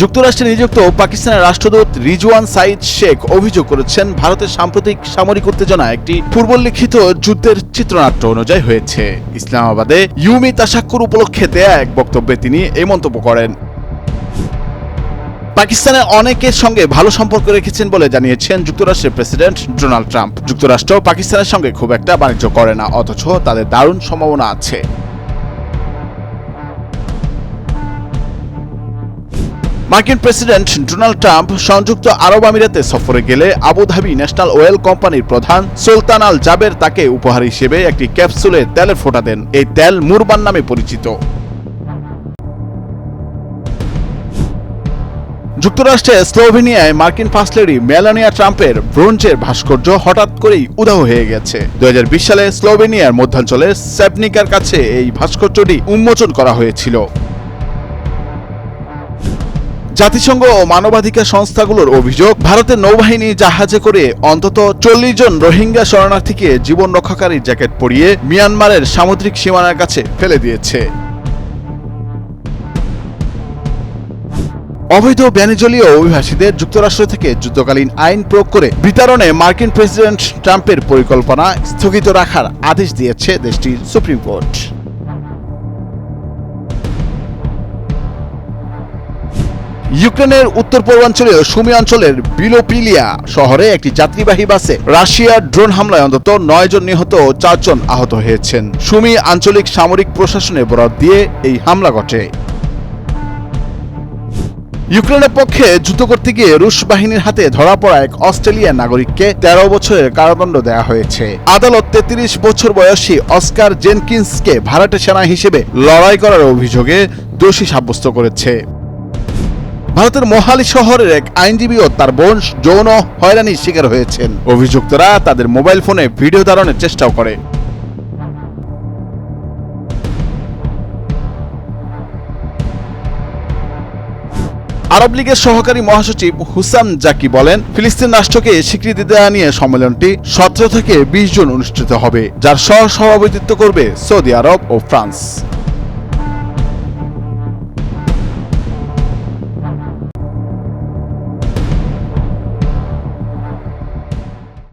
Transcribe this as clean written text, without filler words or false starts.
যুক্তরাষ্ট্রে নিযুক্ত পাকিস্তানের রাষ্ট্রদূত রিজওয়ান সাইদ শেখ অভিযোগ করেছেন, ভারতের সাম্প্রতিক সামরিক উত্তেজনা একটি পূর্বলিখিত যুদ্ধের চিত্রনাট্য অনুযায়ী হয়েছে। ইসলামাবাদে ইউমি তাশাক্কুর উপলক্ষে দেয়া এক বক্তব্যে তিনি এই মন্তব্য করেন। পাকিস্তানের অনেকের সঙ্গে ভালো সম্পর্ক রেখেছেন বলে জানিয়েছেন যুক্তরাষ্ট্রের প্রেসিডেন্ট ডোনাল্ড ট্রাম্প। যুক্তরাষ্ট্র পাকিস্তানের সঙ্গে খুব একটা বাণিজ্য করে না, অথচ তাদের দারুণ সম্ভাবনা আছে। মার্কিন প্রেসিডেন্ট ডোনাল্ড ট্রাম্প সংযুক্ত আরব আমিরাতে সফরে গেলে আবুধাবি ন্যাশনাল অয়েল কোম্পানির প্রধান সুলতান আল জাবের তাকে উপহার হিসেবে একটি ক্যাপসুলে তেলের ফোঁটা দেন। এই তেল মুরবান নামে পরিচিত। যুক্তরাষ্ট্রের স্লোভেনিয়ায় মার্কিন ফার্স্ট লেডি মেলানিয়া ট্রাম্পের ব্রোঞ্জের ভাস্কর্য হঠাৎ করেই উধাও হয়ে গেছে। 2020 সালে স্লোভেনিয়ার মধ্যাঞ্চলের সেপনিকার কাছে এই ভাস্কর্যটি উন্মোচন করা হয়েছিল। জাতিসংঘ ও মানবাধিকার সংস্থাগুলোর অভিযোগ, ভারতের নৌবাহিনী জাহাজে করে অন্তত 40 জন রোহিঙ্গা শরণার্থীকে জীবন রক্ষাকারী জ্যাকেট পরিয়ে মিয়ানমারের সামুদ্রিক সীমানার কাছে ফেলে দিয়েছে। অবৈধ বেনেজলীয় অভিবাসীদের যুক্তরাষ্ট্র থেকে যুদ্ধকালীন আইন প্রয়োগ করে বিতাড়নে মার্কিন প্রেসিডেন্ট ট্রাম্পের পরিকল্পনা স্থগিত রাখার আদেশ দিয়েছে দেশটির সুপ্রিম কোর্ট। ইউক্রেনের উত্তর পূর্বাঞ্চলীয় সুমি অঞ্চলের বিলোপিলিয়া শহরে একটি যাত্রীবাহী বাসে রাশিয়ার ড্রোন হামলায় অন্তত 9 জন নিহত ও 4 জন আহত হয়েছেন। সুমি আঞ্চলিক সামরিক প্রশাসনের বরাত দিয়ে এই হামলা ঘটে। ইউক্রেনের পক্ষে যুদ্ধ করতে গিয়ে রুশ বাহিনীর হাতে ধরা পড়া এক অস্ট্রেলিয়ান নাগরিককে 13 বছরের কারাদণ্ড দেওয়া হয়েছে। আদালত 33 বছর বয়সী অস্কার জেনকিন্সকে ভাড়াটে সেনা হিসেবে লড়াই করার অভিযোগে দোষী সাব্যস্ত করেছে। ভারতের মোহালি শহরের এক আইনজীবী ও তার বোন যৌন হয়রানির শিকার হয়েছেন। অভিযুক্তরা তাদের মোবাইল ফোনে ভিডিও ধারণের চেষ্টাও করে। আরব লীগের সহকারী মহাসচিব হুসাম জাকি বলেন, ফিলিস্তিন রাষ্ট্রকে স্বীকৃতি দেওয়া নিয়ে সম্মেলনটি 17 থেকে 20 জুন অনুষ্ঠিত হবে, যার সহ সভাপতিত্ব করবে সৌদি আরব ও ফ্রান্স।